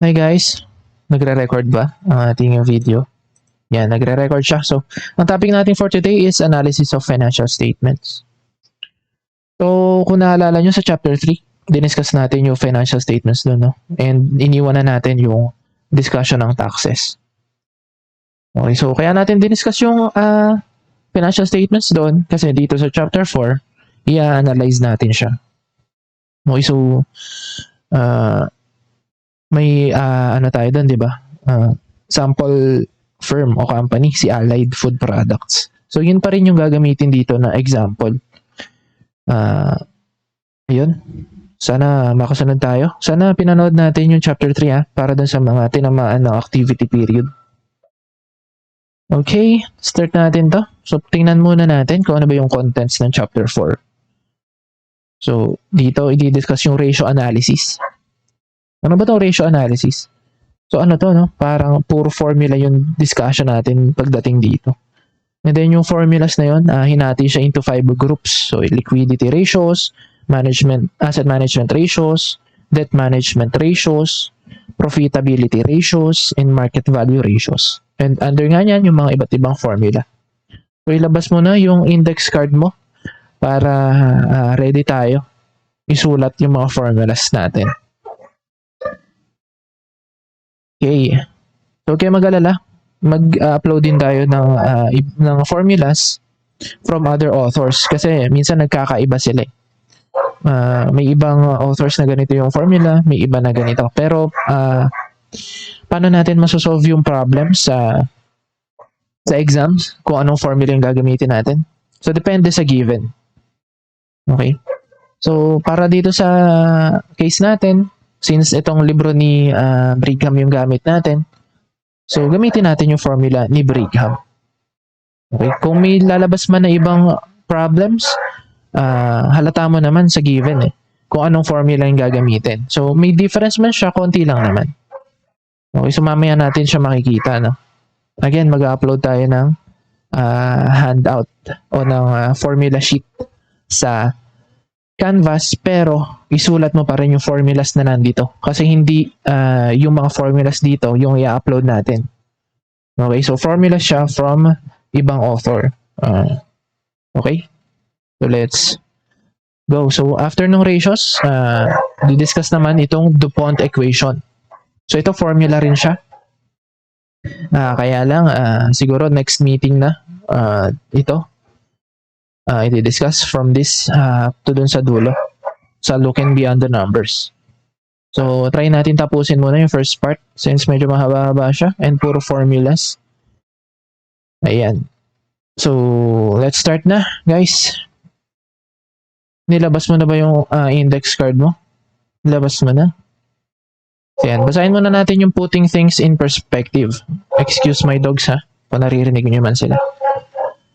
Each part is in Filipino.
Hi guys, nagre-record ba ang ating video? Yan, nagre-record siya. So, ang topic natin for today is analysis of financial statements. So, kung naalala nyo sa chapter 3, diniscuss natin yung financial statements doon, no? And iniwan na natin yung discussion ng taxes. Okay, so kaya natin diniscuss yung financial statements doon kasi dito sa chapter 4, i-analyze natin siya. Okay, so, may ano tayo doon, di ba? Sample firm o company, si Allied Food Products. So, yun pa rin yung gagamitin dito na example. Ayun. Sana makasunod tayo. Sana pinanood natin yung chapter 3 para dun sa mga tinamaan ng activity period. Okay, start natin to. So, tingnan muna natin kung ano ba yung contents ng chapter 4. So, dito i-discuss yung ratio analysis. Ano ba itong ratio analysis? So ano to, no? Parang puro formula yung discussion natin pagdating dito. And then yung formulas na yun, hinati siya into 5 groups. So liquidity ratios, asset management ratios, debt management ratios, profitability ratios, and market value ratios. And under nga yan, yung mga iba't ibang formula. So ilabas mo na yung index card mo para ready tayo isulat yung mga formulas natin. Okay. So, kaya mag-alala, mag-upload din tayo ng formulas from other authors kasi minsan nagkakaiba sila. May ibang authors na ganito yung formula, may iba na ganito. Pero, paano natin masosolve yung problem sa exams kung anong formula yung gagamitin natin? So, depende sa given. Okay? So, para dito sa case natin, since itong libro ni Brigham yung gamit natin, so gamitin natin yung formula ni Brigham. Okay? Kung may lalabas man na ibang problems, halata mo naman sa given kung anong formula yung gagamitin. So may difference man siya, konti lang naman. Okay, so mamaya natin siya makikita. No? Again, mag-upload tayo ng handout o ng formula sheet sa Canvas, pero isulat mo pa rin yung formulas na nandito kasi hindi yung mga formulas dito yung i-upload natin. Okay, so formula siya from ibang author. Okay, so let's go. So after ng ratios, di-discuss naman itong DuPont equation. So ito formula rin siya. Kaya lang siguro next meeting na ito i-discuss from this to dun sa dulo sa looking beyond the numbers. So try natin tapusin muna yung first part since medyo mahaba-haba siya and puro formulas. Ayan. So let's start na guys. Nilabas mo na ba yung index card mo? Nilabas mo na? Ayan. Basahin muna natin yung putting things in perspective. Excuse my dogs kung naririnig nyo man sila.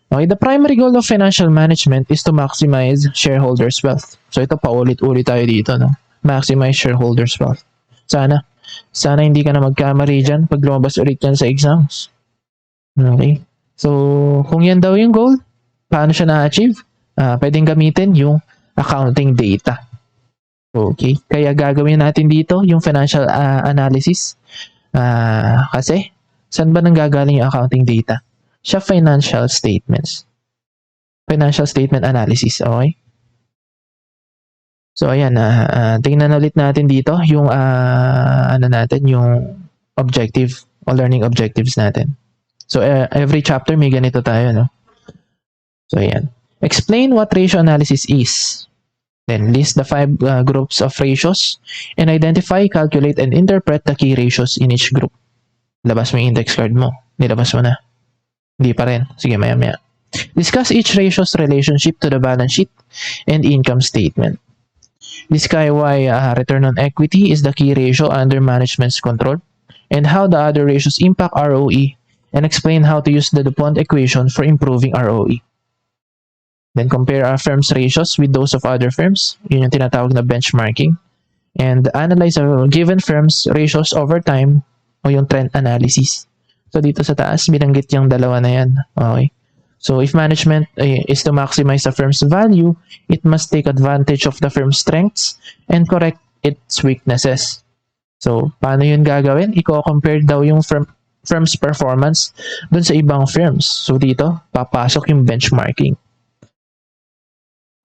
Okay, the primary goal of financial management is to maximize shareholders' wealth. So ito paulit-ulit tayo dito, no? Maximize shareholders' wealth. Sana hindi ka na magkamali dyan pag lumabas ulit yan sa exams. Okay? So, kung yan daw yung goal, paano siya na-achieve? Pwedeng gamitin yung accounting data. Okay? Kaya gagawin natin dito yung financial analysis. Kasi, saan ba nanggagaling yung accounting data? Siya financial statements. Financial statement analysis, okay? So ayan, tingnan ulit natin dito yung yung objective o learning objectives natin. So every chapter may ganito tayo, no? So ayan. Explain what ratio analysis is. Then list the 5 groups of ratios and identify, calculate, and interpret the key ratios in each group. Labas mo yung index card mo. Nilabas mo na. Hindi pa rin. Sige, maya-maya. Discuss each ratio's relationship to the balance sheet and income statement. Discuss why return on equity is the key ratio under management's control and how the other ratios impact ROE, and explain how to use the DuPont equation for improving ROE. Then compare our firm's ratios with those of other firms. Yun yung tinatawag na benchmarking. And analyze a given firm's ratios over time o yung trend analysis. So dito sa taas, binanggit yung dalawa na yan. Okay. So if management is to maximize the firm's value, it must take advantage of the firm's strengths and correct its weaknesses. So, paano yun gagawin? Iko-compare daw yung firm's performance dun sa ibang firms. So, dito, papasok yung benchmarking.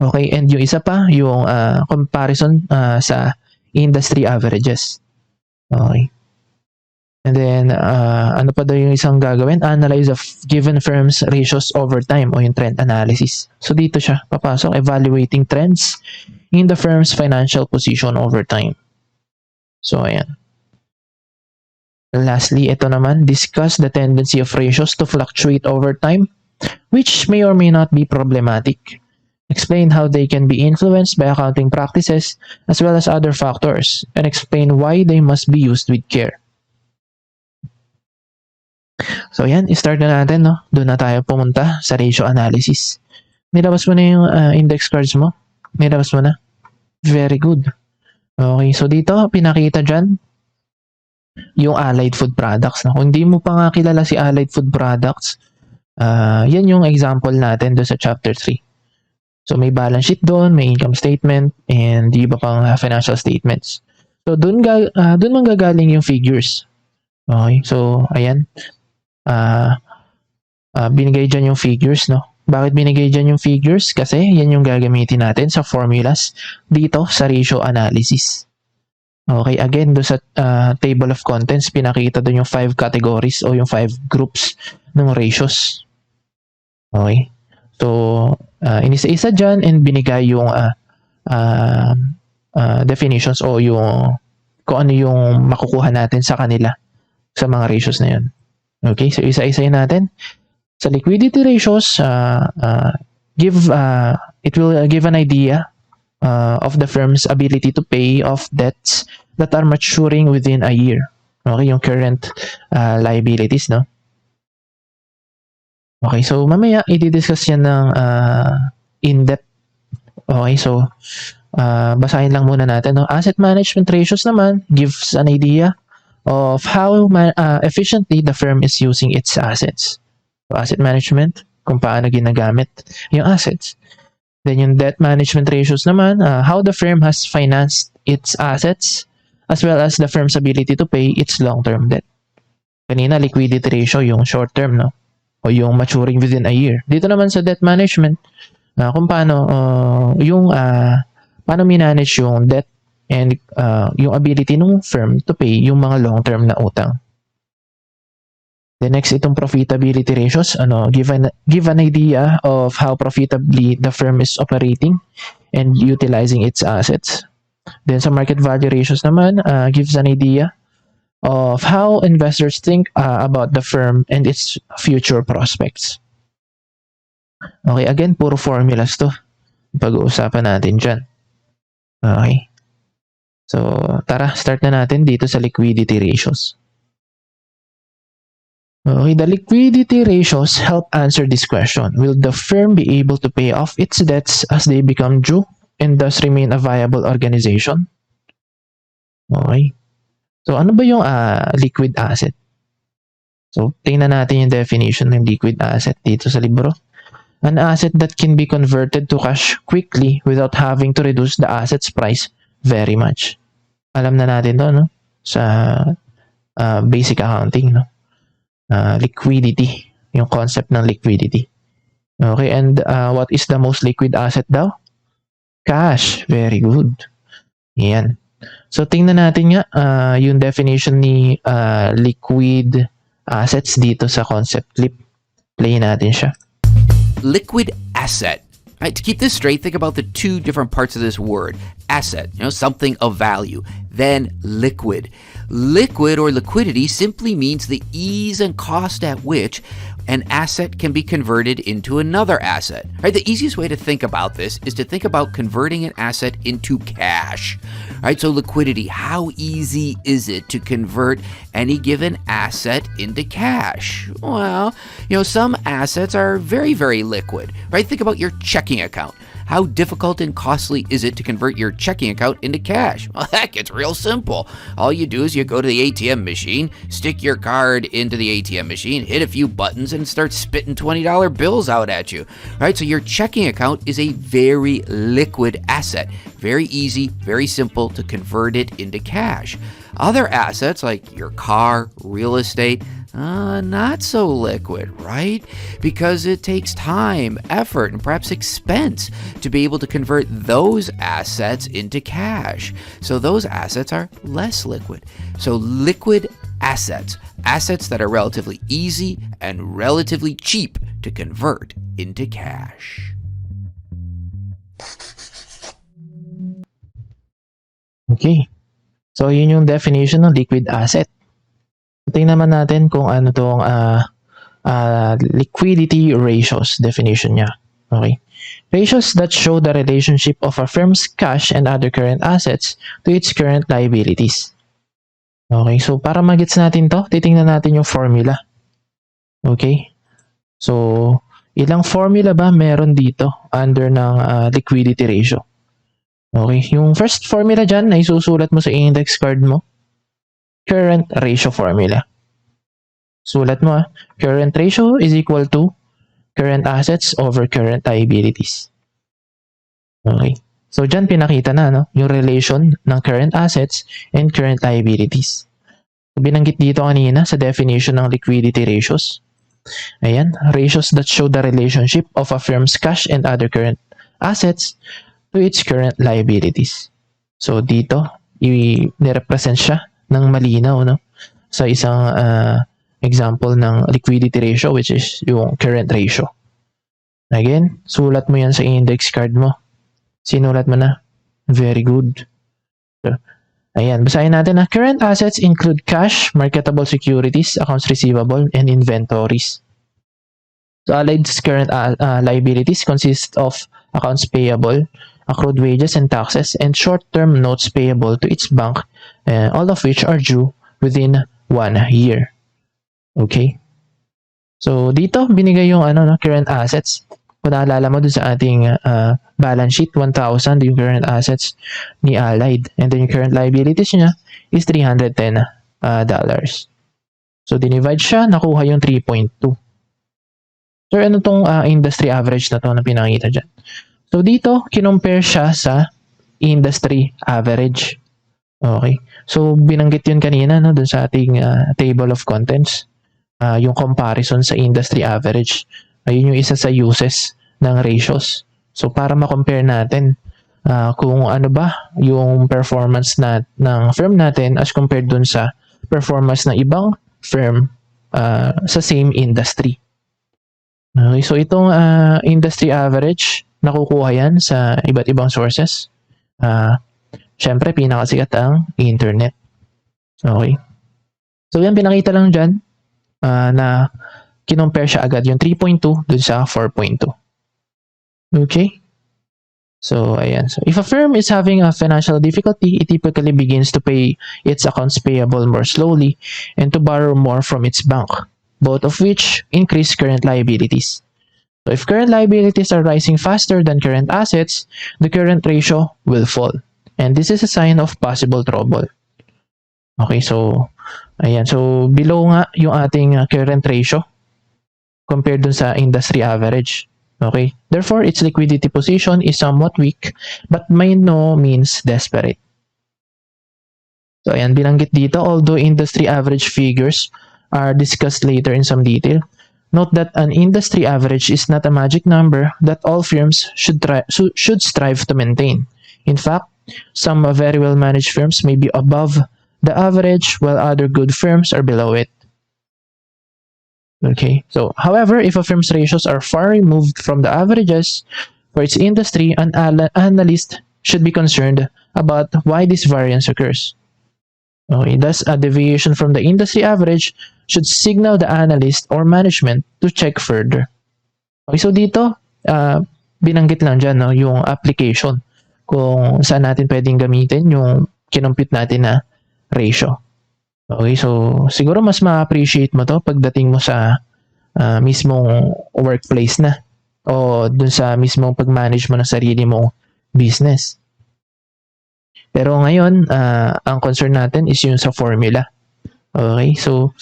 Okay, and yung isa pa, yung comparison sa industry averages. Okay. And then, ano pa daw yung isang gagawin? Analyze of given firms' ratios over time o yung trend analysis. So, dito siya papasok, evaluating trends in the firm's financial position over time. So, ayan. Lastly, ito naman, discuss the tendency of ratios to fluctuate over time, which may or may not be problematic. Explain how they can be influenced by accounting practices as well as other factors, and explain why they must be used with care. So yan, start na natin, no? Doon na tayo pumunta sa ratio analysis. Nilabas mo na yung index cards mo? Nilabas mo na? Very good. Okay, so dito, pinakita dyan, yung allied food products. No? Kung hindi mo pa nga kilala si allied food products, yan yung example natin doon sa chapter 3. So may balance sheet doon, may income statement, and di ba pang financial statements. So doon manggagaling yung figures. Okay, so ayan. Binigay dyan yung figures, no? Bakit binigay dyan yung figures? Kasi yan yung gagamitin natin sa formulas dito sa ratio analysis. Okay, again, do sa table of contents, pinakita doon yung 5 categories o yung 5 groups ng ratios. Okay. So, inisa-isa dyan and binigay yung definitions o yung kung ano yung makukuha natin sa kanila sa mga ratios na yun. Okay, so isa-isayin natin. Sa liquidity ratios, it will give an idea of the firm's ability to pay off debts that are maturing within a year. Okay, yung current liabilities, no? Okay, so mamaya i-discuss yan ng in-depth. Okay, so basahin lang muna natin, no? Asset management ratios naman gives an idea of how efficiently the firm is using its assets. So, asset management, kung paano ginagamit yung assets. Then yung debt management ratios naman, how the firm has financed its assets as well as the firm's ability to pay its long-term debt. Kanina, liquidity ratio, yung short-term, no? O yung maturing within a year. Dito naman sa debt management, kung paano paano minanage yung debt and yung ability ng firm to pay yung mga long-term na utang. The next, itong profitability ratios, give an idea of how profitably the firm is operating and utilizing its assets. Then sa market value ratios naman, gives an idea of how investors think about the firm and its future prospects. Okay, again, puro formulas to. Pag-uusapan natin dyan. Okay. So, tara, start na natin dito sa liquidity ratios. Okay, the liquidity ratios help answer this question. Will the firm be able to pay off its debts as they become due and thus remain a viable organization? Okay. So, ano ba yung liquid asset? So, tingnan natin yung definition ng liquid asset dito sa libro. An asset that can be converted to cash quickly without having to reduce the asset's price very much. Alam na natin to, no? Sa basic accounting, no? Liquidity, yung concept ng liquidity. Okay, and what is the most liquid asset daw? Cash. Very good. Yan. So, tingnan natin nga yung definition ni liquid assets dito sa concept clip. Play natin siya. Liquid asset. Right, to keep this straight, think about the two different parts of this word. Asset, something of value. Then liquid. Liquid or liquidity simply means the ease and cost at which an asset can be converted into another asset. Right? The easiest way to think about this is to think about converting an asset into cash. Right? So liquidity, how easy is it to convert any given asset into cash? Well, some assets are very, very liquid. Right? Think about your checking account. How difficult and costly is it to convert your checking account into cash? Well, that gets real simple. All you do is you go to the ATM machine, stick your card into the ATM machine, hit a few buttons, and start spitting $20 bills out at you. Right? So your checking account is a very liquid asset. Very easy, very simple to convert it into cash. Other assets like your car, real estate, not so liquid, right? Because it takes time, effort, and perhaps expense to be able to convert those assets into cash. So those assets are less liquid. So liquid assets, assets that are relatively easy and relatively cheap to convert into cash. Okay. So, yun yung definition ng liquid asset. Tingnan naman natin kung ano tong liquidity ratios definition niya. Okay. Ratios that show the relationship of a firm's cash and other current assets to its current liabilities. Okay. So, para magets natin to, titingnan natin yung formula. Okay. So, ilang formula ba meron dito under ng liquidity ratio? Okay. Yung first formula dyan na isusulat mo sa index card mo, current ratio formula. Sulat mo current ratio is equal to current assets over current liabilities. Okay. So, dyan pinakita na yung relation ng current assets and current liabilities. Binanggit dito kanina sa definition ng liquidity ratios. Ayan, ratios that show the relationship of a firm's cash and other current assets to its current liabilities. So, dito, i-represent siya ng malinaw sa isang example ng liquidity ratio, which is yung current ratio. Again, sulat mo yan sa index card mo. Sinulat mo na. Very good. So, ayan, basahin natin na current assets include cash, marketable securities, accounts receivable, and inventories. So, allied current liabilities consist of accounts payable, accrued wages and taxes, and short-term notes payable to its bank, all of which are due within 1 year. Okay? So, dito, binigay yung current assets. Kung naalala mo dun sa ating balance sheet, 1,000 yung current assets ni Allied. And then yung current liabilities niya is $310. So, dinivide siya, nakuha yung 3.2. So, ano tong industry average na to na pinakita dyan? So, dito, kinumpare siya sa industry average. Okay. So, binanggit yun kanina dun sa ating table of contents. Yung comparison sa industry average. Ayun yung isa sa uses ng ratios. So, para ma-compare natin kung ano ba yung performance ng firm natin as compared dun sa performance ng ibang firm sa same industry. Okay, so itong industry average, nakukuha yan sa iba't ibang sources. Siyempre, pinakasikat ang internet. Okay. So, yan, pinakita lang dyan na kinompare siya agad yung 3.2 dun sa 4.2. Okay? So, ayan. So, if a firm is having a financial difficulty, it typically begins to pay its accounts payable more slowly and to borrow more from its bank, both of which increase current liabilities. So, if current liabilities are rising faster than current assets, the current ratio will fall. And this is a sign of possible trouble. Okay, so, ayan. So, below nga yung ating current ratio compared dun sa industry average. Okay? Therefore, its liquidity position is somewhat weak but by no means desperate. So, ayan, binanggit dito, although industry average figures are discussed later in some detail, note that an industry average is not a magic number that all firms should strive to maintain. In fact, some very well-managed firms may be above the average while other good firms are below it. Okay, so however, if a firm's ratios are far removed from the averages for its industry, an analyst should be concerned about why this variance occurs. Okay, thus, a deviation from the industry average should signal the analyst or management to check further. Okay, so dito, binanggit lang dyan yung application kung saan natin pwedeng gamitin yung kinumpit natin na ratio. Okay, so siguro mas ma-appreciate mo to pagdating mo sa mismong workplace na o dun sa mismong pag-manage mo ng sarili mong business. Pero ngayon, ang concern natin is yung sa formula. Okay, so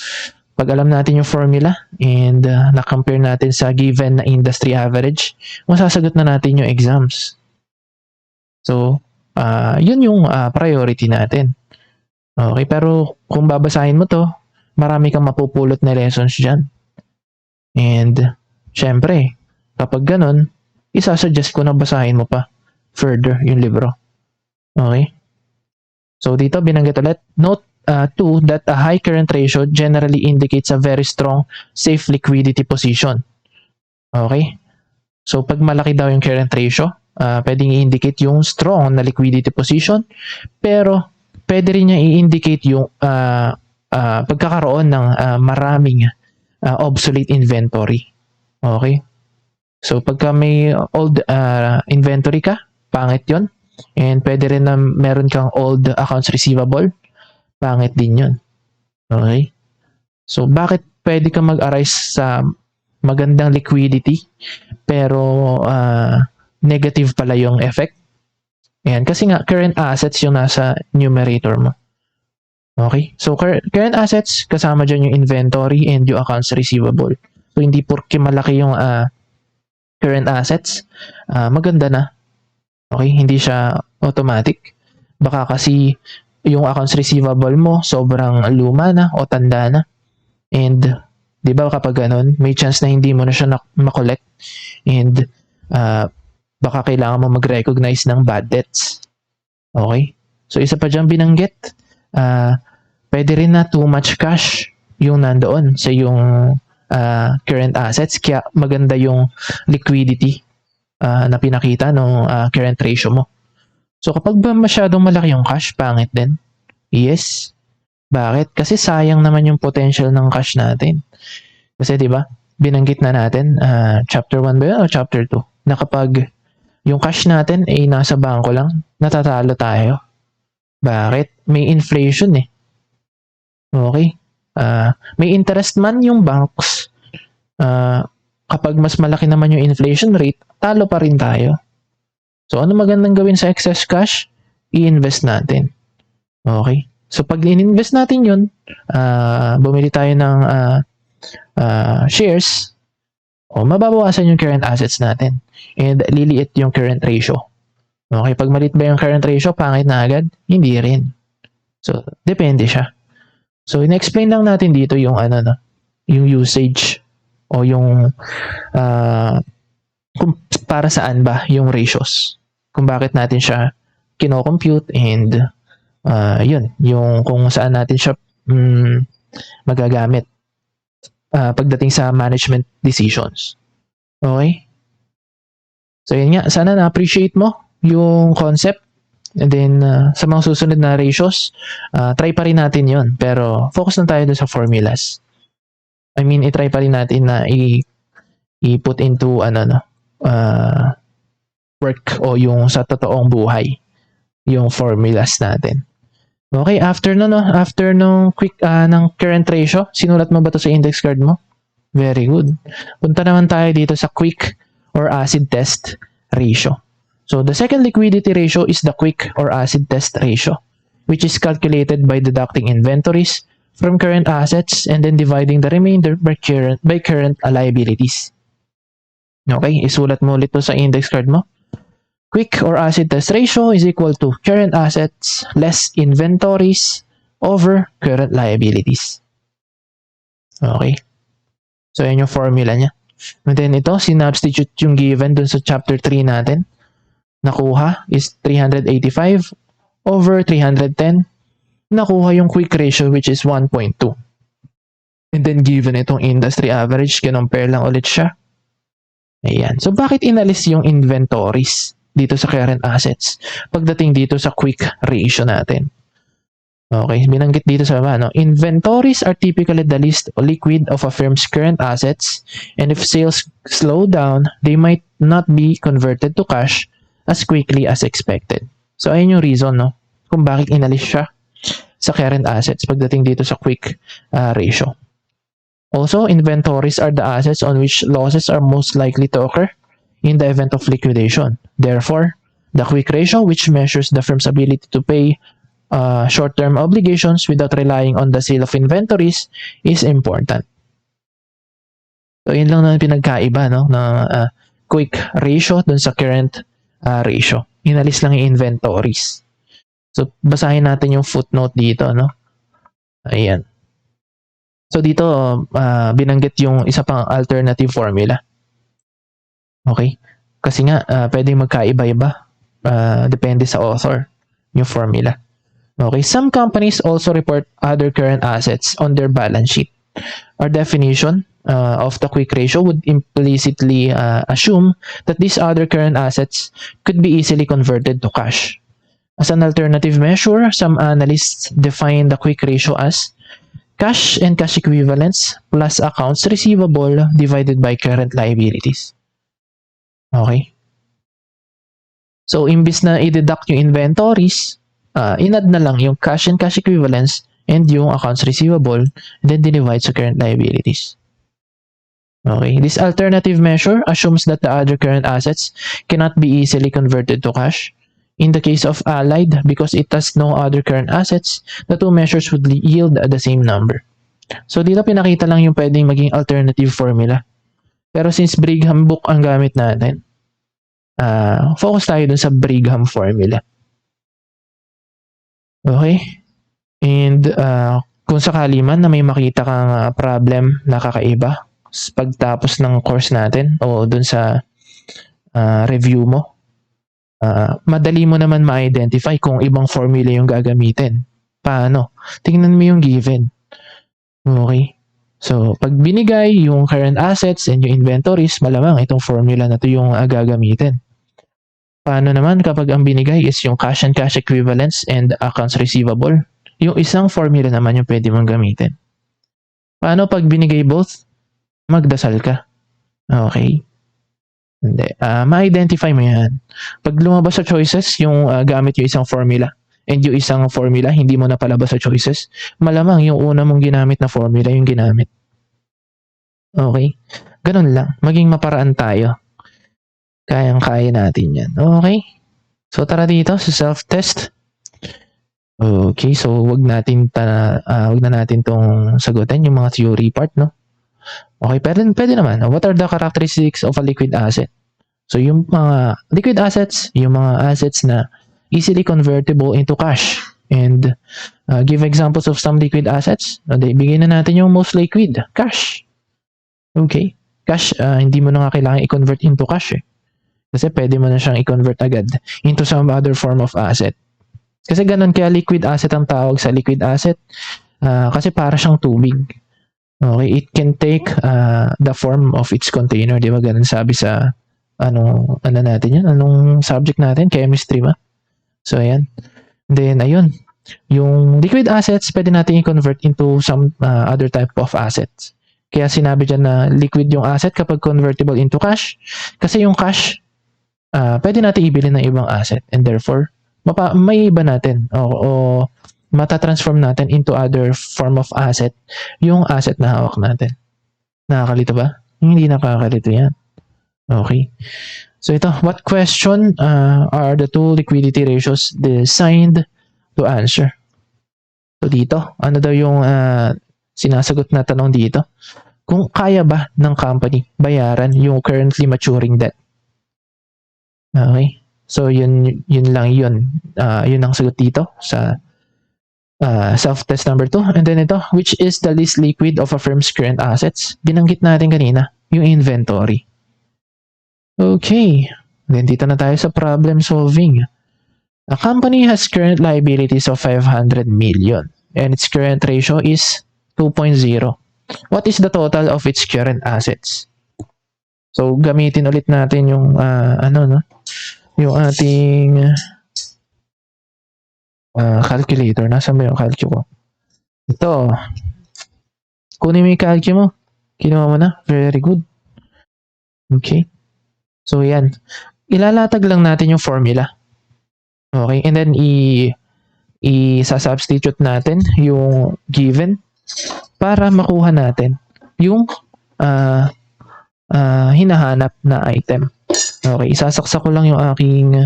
pag alam natin yung formula and na-compare natin sa given na industry average, masasagot na natin yung exams. So, yun yung priority natin. Okay, pero kung babasahin mo to, marami kang mapupulot na lessons dyan. And, syempre, kapag ganun, isasuggest ko na basahin mo pa further yung libro. Okay? So, dito binanggit ulit, note 2 that a high current ratio generally indicates a very strong, safe liquidity position. Okay? So, pag malaki daw yung current ratio, pwedeng i-indicate yung strong na liquidity position, pero pwede rin niya i-indicate yung pagkakaroon ng maraming obsolete inventory. Okay? So, pagka may old inventory ka, pangit yon. And pwede rin na meron kang old accounts receivable, pangit din yon. Okay? So, bakit pwede ka mag-arise sa magandang liquidity, pero negative pala yung effect? Ayan, kasi nga, current assets yung nasa numerator mo. Okay? So, current assets, kasama dyan yung inventory and yung accounts receivable. So, hindi porke malaki yung current assets, maganda na. Okay? Hindi siya automatic. Baka kasi yung accounts receivable mo sobrang luma na o tanda na. And, di ba kapag ganun, may chance na hindi mo na siya makollect. And, baka kailangan mo mag-recognize ng bad debts. Okay? So, isa pa dyan binanggit, pwede rin na too much cash yung nandoon sa yung current assets, kaya maganda yung liquidity na pinakita ng current ratio mo. So, kapag ba masyadong malaki yung cash, pangit din? Yes. Bakit? Kasi sayang naman yung potential ng cash natin. Kasi 'di ba, binanggit na natin, chapter 1 ba yun o chapter 2, na kapag yung cash natin ay nasa bangko lang, natatalo tayo. Bakit? May inflation eh. Okay? May interest man yung banks. Kapag mas malaki naman yung inflation rate, talo pa rin tayo. So, ano magandang gawin sa excess cash? I-invest natin. Okay? So, pag in-invest natin yun, bumili tayo ng shares, mababawasan yung current assets natin. And liliit yung current ratio. Okay, pag maliit ba yung current ratio, pangit na agad? Hindi rin. So, depende siya. So, in-explain lang natin dito yung yung usage o yung kung para saan ba yung ratios. Kung bakit natin siya kino-compute and yun, yung kung saan natin siya magagamit pagdating sa management decisions. Okay? So, yun nga. Sana na-appreciate mo yung concept. And then, sa mga susunod na ratios, try pa rin natin yun. Pero, focus na tayo dun sa formulas. I mean, i-try pa rin natin na i-put into, work o yung sa totoong buhay, yung formulas natin. Okay, after nung quick, ng current ratio, sinulat mo ba to sa index card mo? Very good. Punta naman tayo dito sa quick or acid test ratio. So, the second liquidity ratio is the quick or acid test ratio, which is calculated by deducting inventories from current assets and then dividing the remainder by current liabilities. Okay, isulat mo ulit to sa index card mo. Quick or acid test ratio is equal to current assets less inventories over current liabilities. Okay. So, yan yung formula niya. And then ito, sinubstitute yung given dun sa chapter 3 natin. Nakuha is 385 over 310. Nakuha yung quick ratio which is 1.2. And then given itong industry average, kinumpare lang ulit siya. Ayan. So, bakit inalis yung inventories dito sa current assets pagdating dito sa quick ratio natin? Okay, binanggit dito sa baba, inventories are typically the least liquid of a firm's current assets, and if sales slow down, they might not be converted to cash as quickly as expected. So, ayun yung reason, kung bakit inalis siya sa current assets pagdating dito sa quick ratio. Also, inventories are the assets on which losses are most likely to occur in the event of liquidation. Therefore, the quick ratio, which measures the firm's ability to pay short-term obligations without relying on the sale of inventories, is important. So, yun lang na pinagkaiba, na quick ratio dun sa current ratio. Inalis lang yung inventories. So, basahin natin yung footnote dito, no? Ayan. So, dito, binanggit yung isa pang alternative formula. Okay? Kasi nga, pwedeng magkaiba-iba. Depende sa author, yung formula. Okay? Some companies also report other current assets on their balance sheet. Our definition of the quick ratio would implicitly assume that these other current assets could be easily converted to cash. As an alternative measure, some analysts define the quick ratio as cash and cash equivalents plus accounts receivable divided by current liabilities. Okay? So, imbis na i-deduct yung inventories, inad na lang yung cash and cash equivalents and yung accounts receivable, and then divide sa current liabilities. Okay, this alternative measure assumes that the other current assets cannot be easily converted to cash. In the case of Allied, because it has no other current assets, the two measures would yield the same number. So dito pinakita lang yung pwedeng maging alternative formula. Pero since Brigham book ang gamit natin, focus tayo dun sa Brigham formula. Okay? And kung sakali man na may makita kang problem na kakaiba pagtapos ng course natin o dun sa review mo, madali mo naman ma-identify kung ibang formula yung gagamitin. Paano? Tingnan mo yung given. Okay? So, pag binigay yung current assets and yung inventories, malamang itong formula na to yung gagamitin. Paano naman kapag ang binigay is yung cash and cash equivalents and accounts receivable? Yung isang formula naman yung pwede mong gamitin. Paano pag binigay both? Magdasal ka. Okay? Hindi. Ma-identify mo yan. Pag lumabas sa choices, yung gamit yung isang formula and yung isang formula, hindi mo na palabas sa choices, malamang yung una mong ginamit na formula yung ginamit. Okay? Ganun lang. Maging maparaan tayo. Kayang-kaya natin yan. Okay? So, tara dito sa self-test. Okay, so wag na natin tong sagutin yung mga theory part, no? Okay, pwede naman. What are the characteristics of a liquid asset? So yung mga liquid assets, yung mga assets na easily convertible into cash. And give examples of some liquid assets. Bigyan na natin yung most liquid, cash. Okay, cash, hindi mo na nga kailangan i-convert into cash eh. Kasi pwede mo na siyang i-convert agad into some other form of asset. Kasi ganun, kaya liquid asset ang tawag sa liquid asset. Kasi para siyang tubig. Okay, it can take the form of its container, di ba? Ganun sabi sa ano natin yan? Anong subject natin? Chemistry ba? So, ayan. Then, ayun. Yung liquid assets, pwede natin i-convert into some other type of assets. Kaya sinabi dyan na liquid yung asset kapag convertible into cash. Kasi yung cash, pwede natin ibili ng ibang asset. And therefore, may iba natin o matatransform natin into other form of asset yung asset na hawak natin. Nakakalito ba? Hindi nakakalito yan. Okay. So ito, what question are the two liquidity ratios designed to answer? So dito, ano daw yung sinasagot na tanong dito? Kung kaya ba ng company bayaran yung currently maturing debt? Okay. So yun lang yun. Yun ang sagot dito sa self-test number 2. And then ito, which is the least liquid of a firm's current assets? Binanggit natin kanina, yung inventory. Okay. Then dito na tayo sa problem solving. A company has current liabilities of 500 million and its current ratio is 2.0. What is the total of its current assets? So gamitin ulit natin yung yung ating calculator. Nasaan ba yung calcu ko? Ito. Kunin mo yung calcu mo. Kinuha mo na. Very good. Okay. So, yan. Ilalatag lang natin yung formula. Okay. And then, i-substitute natin yung given para makuha natin yung hinahanap na item. Okay. Isasaksak ko lang yung aking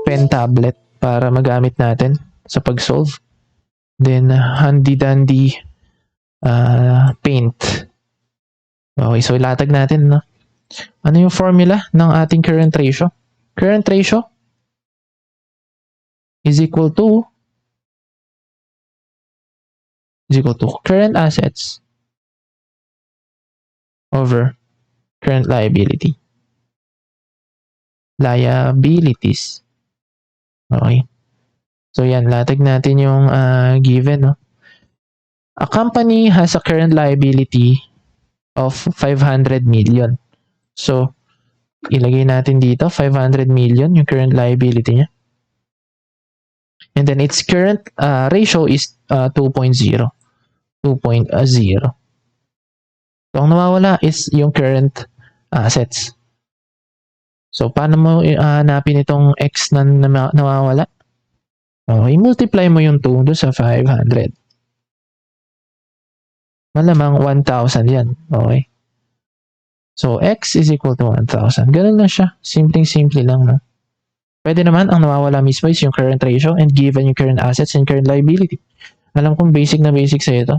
pen tablet para magamit natin sa pag-solve. Then, handy-dandy paint. Okay, so ilatag natin, no? Ano yung formula ng ating current ratio? Current ratio is equal to current assets over current liabilities. Okay. So yan, latag natin yung given. No? A company has a current liability of 500 million. So, ilagay natin dito, 500 million yung current liability niya. And then its current ratio is 2.0. 2.0. So, ang nawawala is yung current assets. So, paano mo hanapin itong X na nawawala? Okay, multiply mo yung 2 doon sa 500. Malamang 1,000 yan. Okay. So, X is equal to 1,000. Ganun lang siya. Simpleng-simple lang. No? Pwede naman, ang nawawala mismo is yung current ratio and given yung current assets and current liability. Alam kong basic na basic sa ito.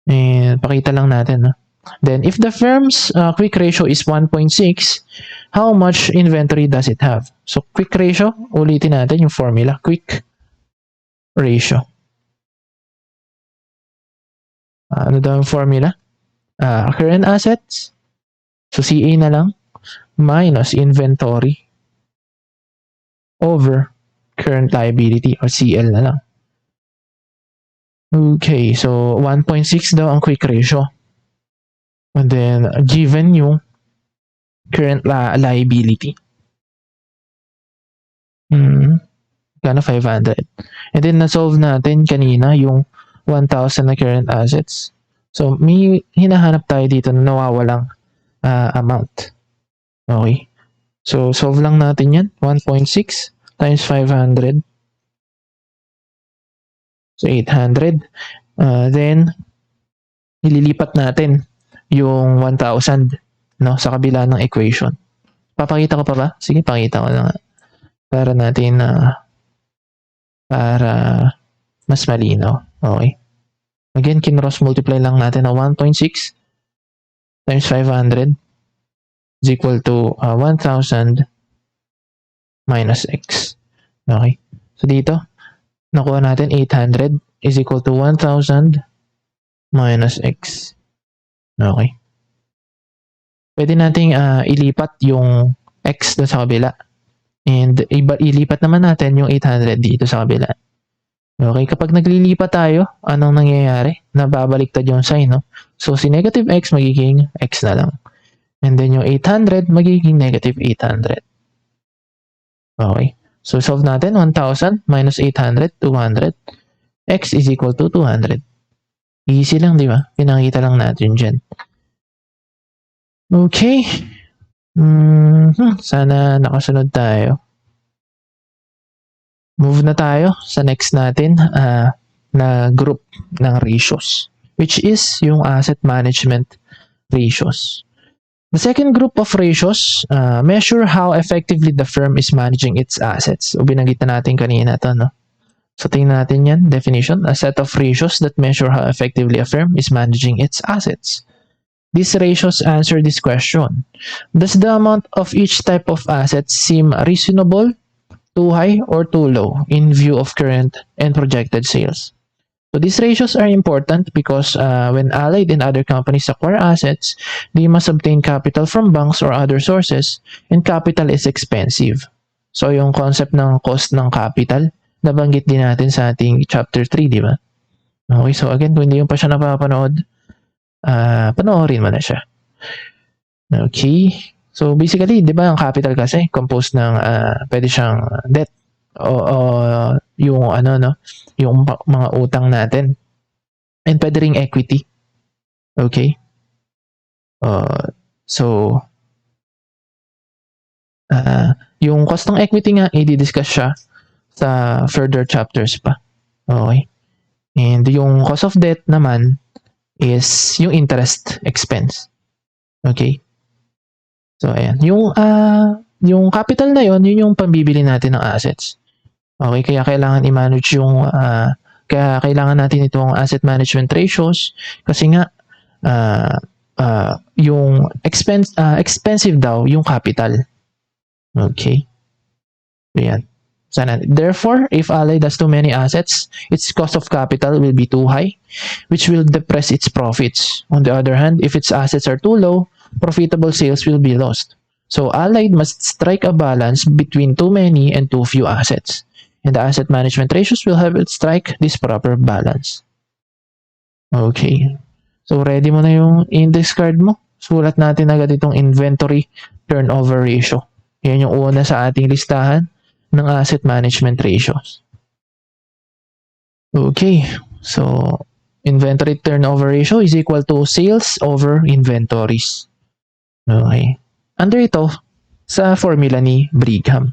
And pakita lang natin. No? Then, if the firm's quick ratio is 1.6, how much inventory does it have? So, quick ratio, ulitin natin yung formula. Quick ratio. Ano daw yung formula? Current assets. So, CA na lang. Minus inventory over current liability or CL na lang. Okay, so 1.6 daw ang quick ratio. And then, given yung current liability. Kano 500. And then, na-solve natin kanina yung 1,000 na current assets. So, may hinahanap tayo dito na nawawalang amount. Okay. So, solve lang natin yan. 1.6 times 500. So, 800. Then, ililipat natin yung 1,000 no, sa kabila ng equation. Papakita ko pa ba? Sige, pakita ko lang. Para natin para mas malinaw. Okay. Again, kinross multiply lang natin na 1.6 times 500 is equal to 1,000 minus x. Okay. So, dito, nakuha natin 800 is equal to 1,000 minus x. Okay. Pwede nating ilipat yung x doon sa kabila. And ilipat naman natin yung 800 dito sa kabila. Okay, kapag naglilipat tayo, anong nangyayari? Nababaliktad yung sign, no? So, si negative x magiging x na lang. And then yung 800 magiging negative 800. Okay. So, solve natin. 1,000 minus 800, 200. X is equal to 200. Easy lang, di ba? Pinakita lang natin dyan. Okay. Sana nakasunod tayo. Move na tayo sa next natin na group ng ratios, which is yung asset management ratios. The second group of ratios measure how effectively the firm is managing its assets. O binanggit na natin kanina ito, no? So tingnan natin yan, definition, a set of ratios that measure how effectively a firm is managing its assets. These ratios answer this question. Does the amount of each type of asset seem reasonable, too high, or too low in view of current and projected sales? So these ratios are important because when Allied and other companies acquire assets, they must obtain capital from banks or other sources, and capital is expensive. So yung concept ng cost ng capital, nabanggit din natin sa ating chapter 3, di ba? Okay, so again, kung hindi yung pa siya napapanood, panoorin mo na siya. Okay. So basically, 'di ba, ang capital kasi composed ng pwede siyang debt o yung yung mga utang natin. And pwede ring equity. Okay? So yung cost ng equity nga i-discuss siya sa further chapters pa. Okay? And yung cost of debt naman is yung interest expense. Okay? So, ayan. Yung capital na yun yung pambibili natin ng assets. Okay, kaya kailangan i-manage kaya kailangan natin itong asset management ratios kasi nga, yung expensive daw yung capital. Okay. So, ayan. Sana. Therefore, if Allied has too many assets, its cost of capital will be too high, which will depress its profits. On the other hand, if its assets are too low, profitable sales will be lost. So Allied must strike a balance between too many and too few assets. And the asset management ratios will help it strike this proper balance. Okay. So ready mo na yung index card mo? Sulat natin agad itong inventory turnover ratio. Yan yung una sa ating listahan ng asset management ratios. Okay. So inventory turnover ratio is equal to sales over inventories. Okay. Under ito, sa formula ni Brigham.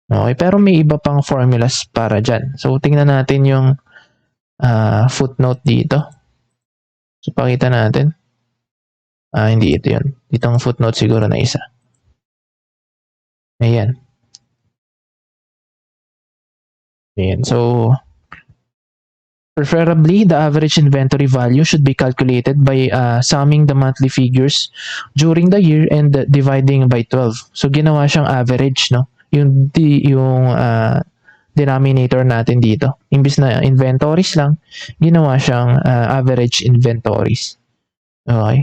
Okay, pero may iba pang formulas para dyan. So tingnan natin yung footnote dito. So pakita natin. Hindi ito yun. Itong footnote siguro na isa. Ayan. Ayan. So, preferably, the average inventory value should be calculated by summing the monthly figures during the year and dividing by 12. So, ginawa siyang average, no? Yung denominator natin dito. Imbis na inventories lang, ginawa siyang average inventories. Okay?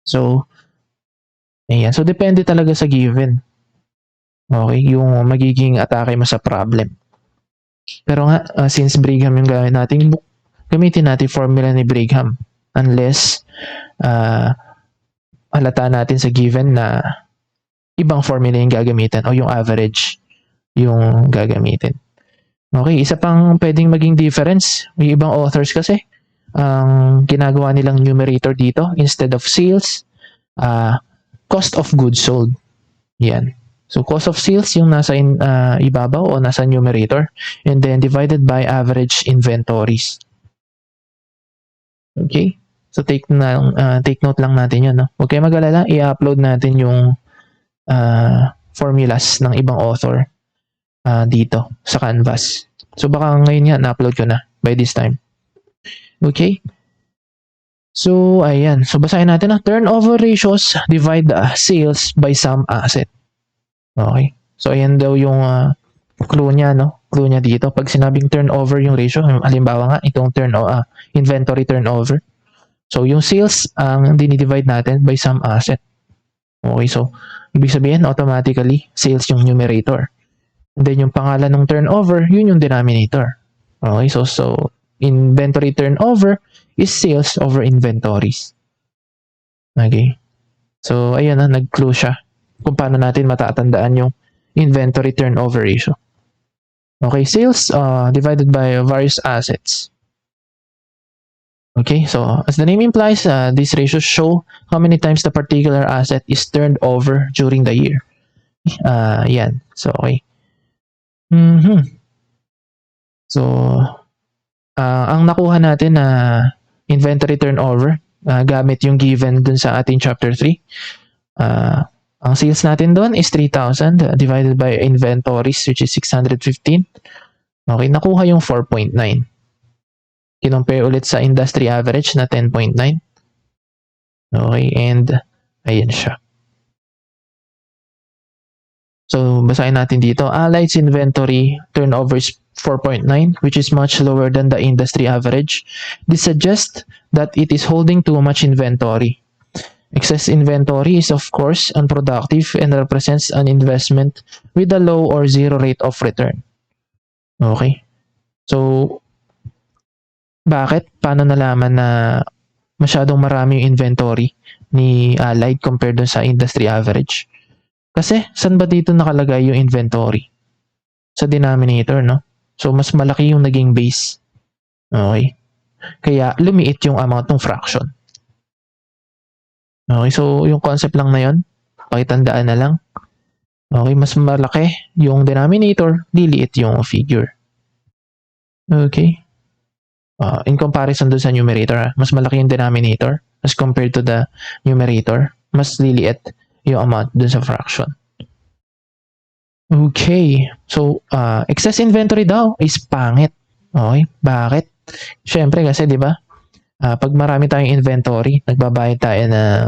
So, ayan. So, depende talaga sa given. Okay? Yung magiging atake mo sa problem. Pero nga, since Brigham yung gamit natin book, gamitin natin formula ni Brigham. Unless, halata natin sa given na ibang formula yung gagamitin o yung average yung gagamitin. Okay, isa pang pwedeng maging difference. May ibang authors kasi, ang ginagawa nilang numerator dito, instead of sales, cost of goods sold. Yan. So, cost of sales yung nasa ibabaw o nasa numerator, and then divided by average inventories. Okay? So, take note lang natin yun. No? Huwag kayo mag-alala, i-upload natin yung formulas ng ibang author dito sa Canvas. So, baka ngayon nga, na-upload ko na by this time. Okay? So, ayan. So, basahin natin na turnover ratios divide sales by some asset. Okay. So, ayan daw yung clue niya, no? Clue niya dito. Pag sinabing turnover yung ratio, halimbawa nga, itong inventory turnover. So, yung sales, ang dinidivide natin by some asset. Okay, so, ibig sabihin, automatically, sales yung numerator. And then, yung pangalan ng turnover, yun yung denominator. Okay, so inventory turnover is sales over inventories. Okay. So, ayan na, nag-clue siya kung paano natin matatandaan yung inventory turnover ratio. Okay, sales divided by various assets. Okay, so as the name implies, these ratios show how many times the particular asset is turned over during the year. Yan. So, okay. So, ang nakuha natin na inventory turnover, gamit yung given dun sa ating chapter 3, ang sales natin doon is 3,000 divided by inventories, which is 615. Okay, nakuha yung 4.9. Kinompare ulit sa industry average na 10.9. Okay, and ayan siya. So, basahin natin dito. Allied's inventory turnover is 4.9, which is much lower than the industry average. This suggests that it is holding too much inventory. Excess inventory is, of course, unproductive and represents an investment with a low or zero rate of return. Okay? So, bakit? Paano nalaman na masyadong marami yung inventory ni Allied compared dun sa industry average? Kasi, saan ba dito nakalagay yung inventory? Sa denominator, no? So, mas malaki yung naging base. Okay? Kaya, lumiit yung amount ng fraction. Okay, so yung concept lang na yun, pakitandaan na lang. Okay, mas malaki yung denominator, liliit yung figure. Okay. In comparison dun sa numerator, mas malaki yung denominator as compared to the numerator, mas liliit yung amount dun sa fraction. Okay. So, excess inventory daw is pangit. Okay, bakit? Siyempre kasi, di ba? Pag marami tayong inventory, nagbabayad tayo ng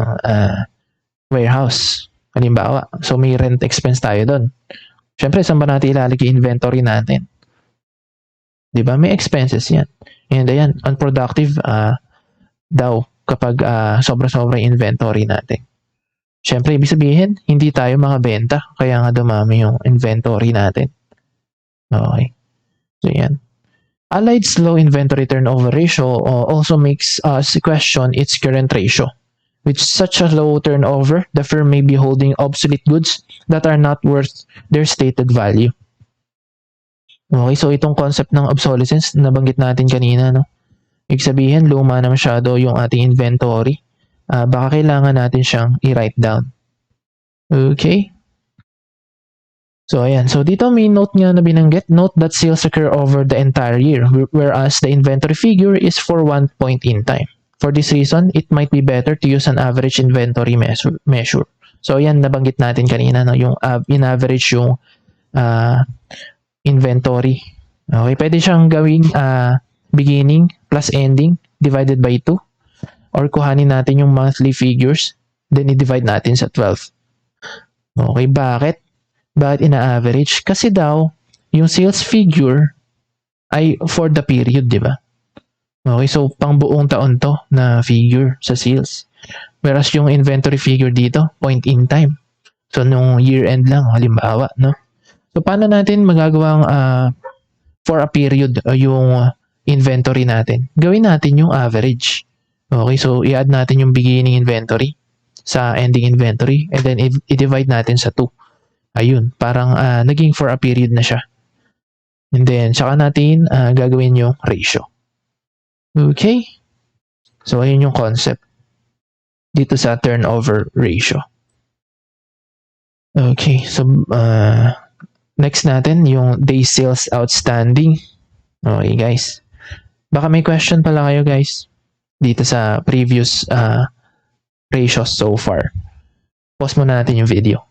warehouse. Halimbawa, so may rent expense tayo doon. Syempre, saan ba natin ilalagay inventory natin? Di ba? May expenses yan. And ayan, unproductive daw kapag sobra-sobra yung inventory natin. Syempre, ibig sabihin, hindi tayo makabenta. Kaya nga dumami yung inventory natin. Okay. So, yan. Allied slow inventory turnover ratio also makes us question its current ratio. With such a low turnover, the firm may be holding obsolete goods that are not worth their stated value. Okay, so itong concept ng obsolescence, nabanggit natin kanina, no? Ibig sabihin, luma na masyado yung ating inventory. Baka kailangan natin siyang i-write down. Okay? So, ayan. So, dito may note nga na binanggit. Note that sales occur over the entire year, whereas the inventory figure is for one point in time. For this reason, it might be better to use an average inventory measure. So, ayan, nabanggit natin kanina, no? Yung in-average yung inventory. Okay, pwede siyang gawing beginning plus ending divided by 2. Or kuhanin natin yung monthly figures, then i-divide natin sa 12. Okay, bakit? Bakit ina-average? Kasi daw, yung sales figure ay for the period, di ba? Okay, so pang buong taon to na figure sa sales. Whereas yung inventory figure dito, point in time. So, nung year-end lang, halimbawa, no? So, paano natin magagawang for a period yung inventory natin? Gawin natin yung average. Okay, so i-add natin yung beginning inventory sa ending inventory and then i-divide natin sa 2. Ayun, parang naging for a period na siya. And then, saka natin gagawin yung ratio. Okay? So, ayun yung concept dito sa turnover ratio. Okay, so next natin yung day sales outstanding. Okay, guys. Baka may question pala kayo, guys, dito sa previous ratios so far. Pause muna natin yung video.